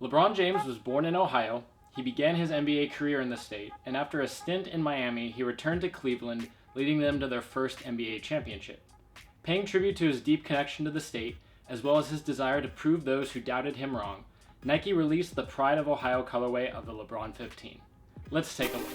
LeBron James was born in Ohio. He began his NBA career in the state, and after a stint in Miami, he returned to Cleveland, leading them to their first NBA championship. Paying tribute to his deep connection to the state, as well as his desire to prove those who doubted him wrong, Nike released the Pride of Ohio colorway of the LeBron 15. Let's take a look.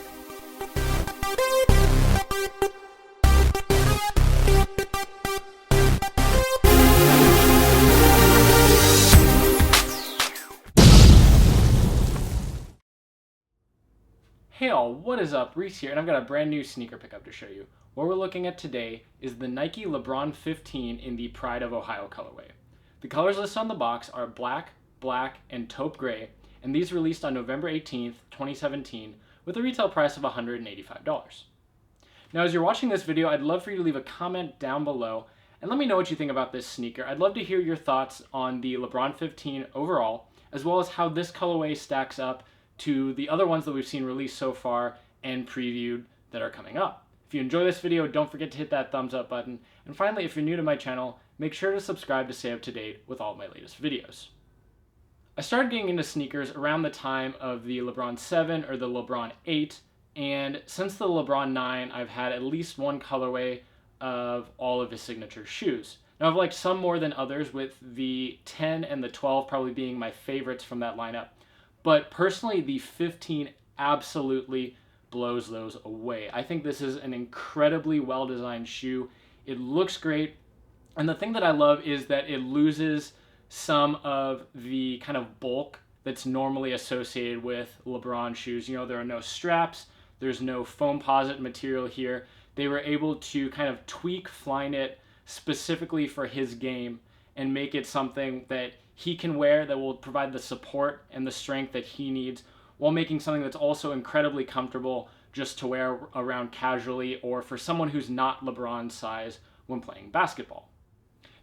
Hey all, what is up? Reese here, and I've got a brand new sneaker pickup to show you. What we're looking at today is the Nike LeBron 15 in the Pride of Ohio colorway. The colors listed on the box are black, and taupe gray, and these released on November 18th, 2017, with a retail price of $185. Now, as you're watching this video, I'd love for you to leave a comment down below and let me know what you think about this sneaker. I'd love to hear your thoughts on the LeBron 15 overall, as well as how this colorway stacks up to the other ones that we've seen released so far and previewed that are coming up. If you enjoy this video, don't forget to hit that thumbs up button. And finally, if you're new to my channel, make sure to subscribe to stay up to date with all of my latest videos. I started getting into sneakers around the time of the LeBron 7 or the LeBron 8, and since the LeBron 9, I've had at least one colorway of all of his signature shoes. Now, I've liked some more than others, with the 10 and the 12 probably being my favorites from that lineup. But personally, the 15 absolutely blows those away. I think this is an incredibly well-designed shoe. It looks great. And the thing that I love is that it loses some of the kind of bulk that's normally associated with LeBron shoes. You know, there are no straps. There's no foamposite material here. They were able to kind of tweak Flyknit specifically for his game and make it something that he can wear that will provide the support and the strength that he needs, while making something that's also incredibly comfortable just to wear around casually or for someone who's not LeBron's size when playing basketball.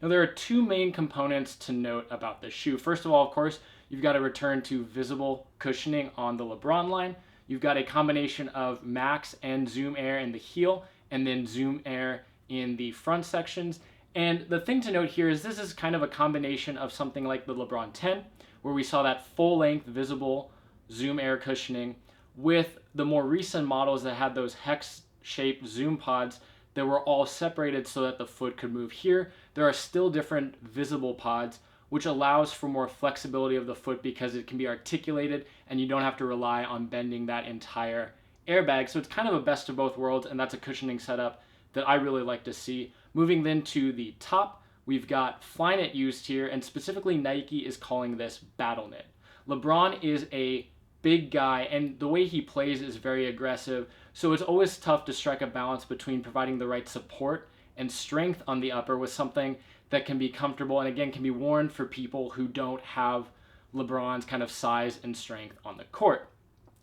Now, there are two main components to note about this shoe. First of all, of course, you've got to return to visible cushioning on the LeBron line. You've got a combination of Max and Zoom Air in the heel, and then Zoom Air in the front sections. And the thing to note here is this is kind of a combination of something like the LeBron 10, where we saw that full-length visible Zoom Air cushioning, with the more recent models that had those hex-shaped Zoom pods that were all separated so that the foot could move here. There are still different visible pods, which allows for more flexibility of the foot because it can be articulated and you don't have to rely on bending that entire airbag. So it's kind of a best of both worlds, and that's a cushioning setup that I really like to see. Moving then to the top, we've got Flyknit used here, and specifically Nike is calling this Battle Knit. LeBron is a big guy, and the way he plays is very aggressive, so it's always tough to strike a balance between providing the right support and strength on the upper with something that can be comfortable and again can be worn for people who don't have LeBron's kind of size and strength on the court.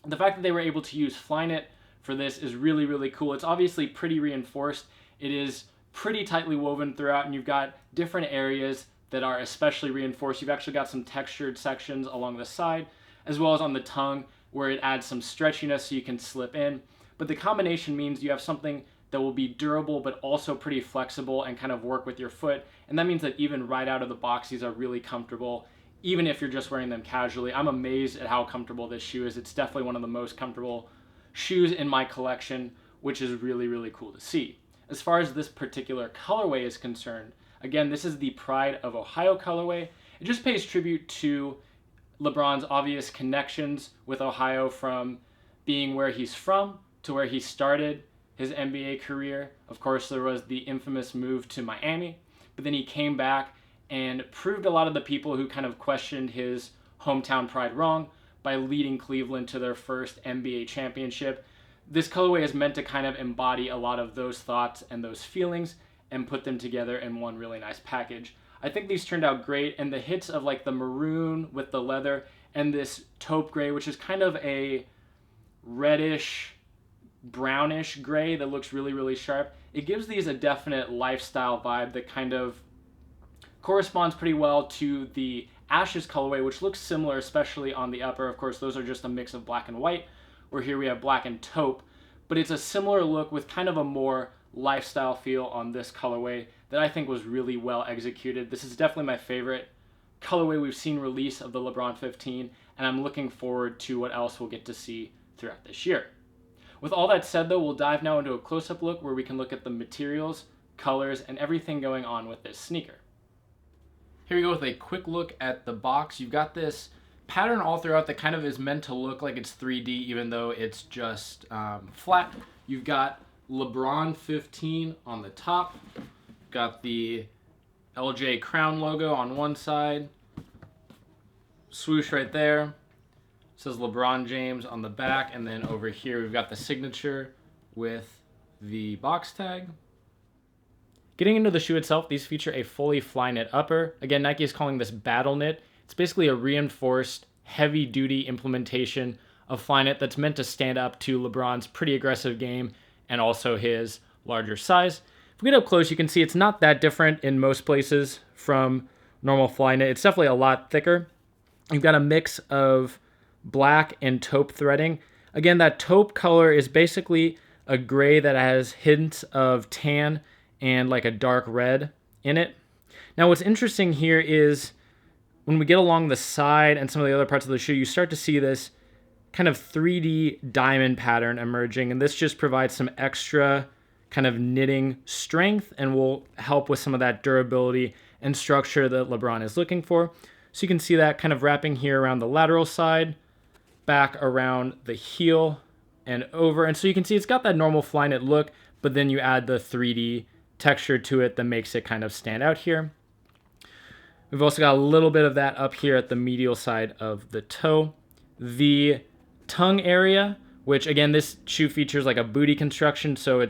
The fact that they were able to use Flyknit for this is really, really cool. It's obviously pretty reinforced. It is pretty tightly woven throughout, and you've got different areas that are especially reinforced. You've actually got some textured sections along the side, as well as on the tongue, where it adds some stretchiness so you can slip in. But the combination means you have something that will be durable, but also pretty flexible and kind of work with your foot. And that means that even right out of the box, these are really comfortable, even if you're just wearing them casually. I'm amazed at how comfortable this shoe is. It's definitely one of the most comfortable shoes in my collection, which is really, really cool to see. As far as this particular colorway is concerned, again, this is the Pride of Ohio colorway. It just pays tribute to LeBron's obvious connections with Ohio, from being where he's from to where he started his NBA career. Of course, there was the infamous move to Miami, but then he came back and proved a lot of the people who kind of questioned his hometown pride wrong by leading Cleveland to their first NBA championship. This colorway is meant to kind of embody a lot of those thoughts and those feelings and put them together in one really nice package. I think these turned out great, and the hits of like the maroon with the leather and this taupe gray, which is kind of a reddish, brownish gray that looks really, really sharp. It gives these a definite lifestyle vibe that kind of corresponds pretty well to the Ashes colorway, which looks similar, especially on the upper. Of course, those are just a mix of black and white, where here we have black and taupe, but it's a similar look with kind of a more lifestyle feel on this colorway that I think was really well executed. This is definitely my favorite colorway we've seen release of the LeBron 15, and I'm looking forward to what else we'll get to see throughout this year. With all that said though, we'll dive now into a close-up look where we can look at the materials, colors, and everything going on with this sneaker. Here we go with a quick look at the box. You've got this pattern all throughout that kind of is meant to look like it's 3D even though it's just flat. You've got LeBron 15 on the top, got the LJ Crown logo on one side, swoosh right there, it says LeBron James on the back, and then over here we've got the signature with the box tag. Getting into the shoe itself, these feature a fully fly knit upper. Again, Nike is calling this battle knit. It's basically a reinforced, heavy-duty implementation of fly knit that's meant to stand up to LeBron's pretty aggressive game and also his larger size. If we get up close, you can see it's not that different in most places from normal fly knit. It's definitely a lot thicker. You've got a mix of black and taupe threading. Again, that taupe color is basically a gray that has hints of tan and like a dark red in it. Now what's interesting here is when we get along the side and some of the other parts of the shoe, you start to see this kind of 3D diamond pattern emerging, and this just provides some extra kind of knitting strength and will help with some of that durability and structure that LeBron is looking for. So you can see that kind of wrapping here around the lateral side, back around the heel and over. And so you can see it's got that normal fly knit look, but then you add the 3D texture to it that makes it kind of stand out here. We've also got a little bit of that up here at the medial side of the toe. The tongue area, which again, this shoe features like a booty construction, so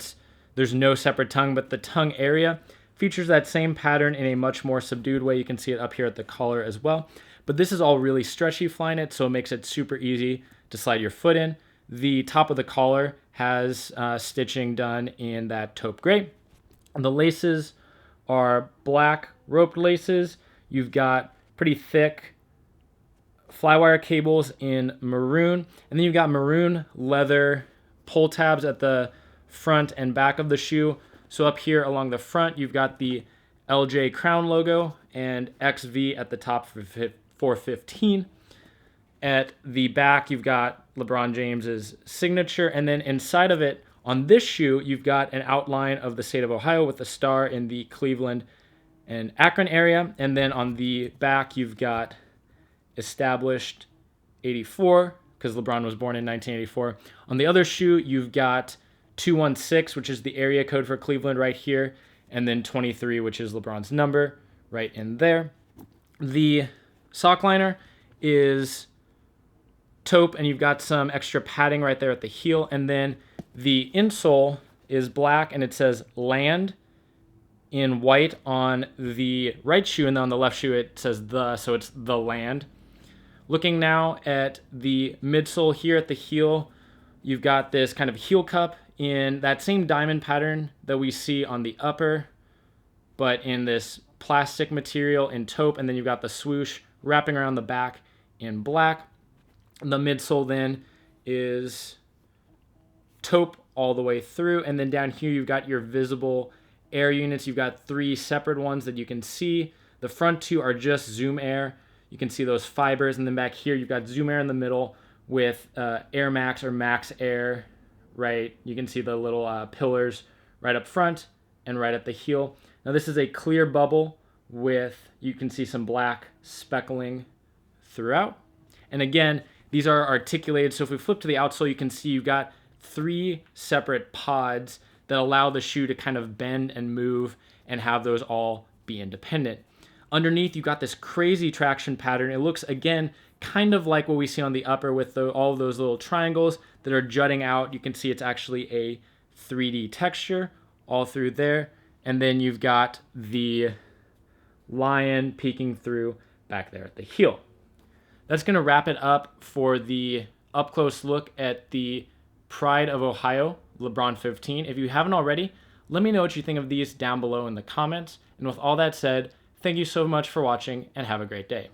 there's no separate tongue, but the tongue area features that same pattern in a much more subdued way. You can see it up here at the collar as well. But this is all really stretchy fly knit, so it makes it super easy to slide your foot in. The top of the collar has stitching done in that taupe gray. And the laces are black roped laces. You've got pretty thick flywire cables in maroon. And then you've got maroon leather pull tabs at the front and back of the shoe. So up here along the front, you've got the LJ Crown logo and XV at the top for 15. At the back, you've got LeBron James's signature. And then inside of it, on this shoe, you've got an outline of the state of Ohio with the star in the Cleveland and Akron area. And then on the back, you've got established 84, because LeBron was born in 1984. On the other shoe, you've got 216, which is the area code for Cleveland right here, and then 23, which is LeBron's number right in there. The sock liner is taupe, and you've got some extra padding right there at the heel, and then the insole is black, and it says land in white on the right shoe, and then on the left shoe it says the, so it's the land. Looking now at the midsole here at the heel, you've got this kind of heel cup in that same diamond pattern that we see on the upper, but in this plastic material in taupe, and then you've got the swoosh wrapping around the back in black. The midsole then is taupe all the way through, and then down here you've got your visible air units. You've got 3 separate ones that you can see. The front 2 are just Zoom Air. You can see those fibers, and then back here you've got Zoom Air in the middle with Air Max or Max Air, right? You can see the little pillars right up front and right at the heel. Now this is a clear bubble with, you can see some black speckling throughout. And again, these are articulated, so if we flip to the outsole, you can see you've got 3 separate pods that allow the shoe to kind of bend and move and have those all be independent. Underneath, you've got this crazy traction pattern. It looks, again, kind of like what we see on the upper with all of those little triangles that are jutting out. You can see it's actually a 3D texture all through there. And then you've got the lion peeking through back there at the heel. That's going to wrap it up for the up-close look at the Pride of Ohio LeBron 15. If you haven't already, let me know what you think of these down below in the comments. And with all that said, thank you so much for watching and have a great day.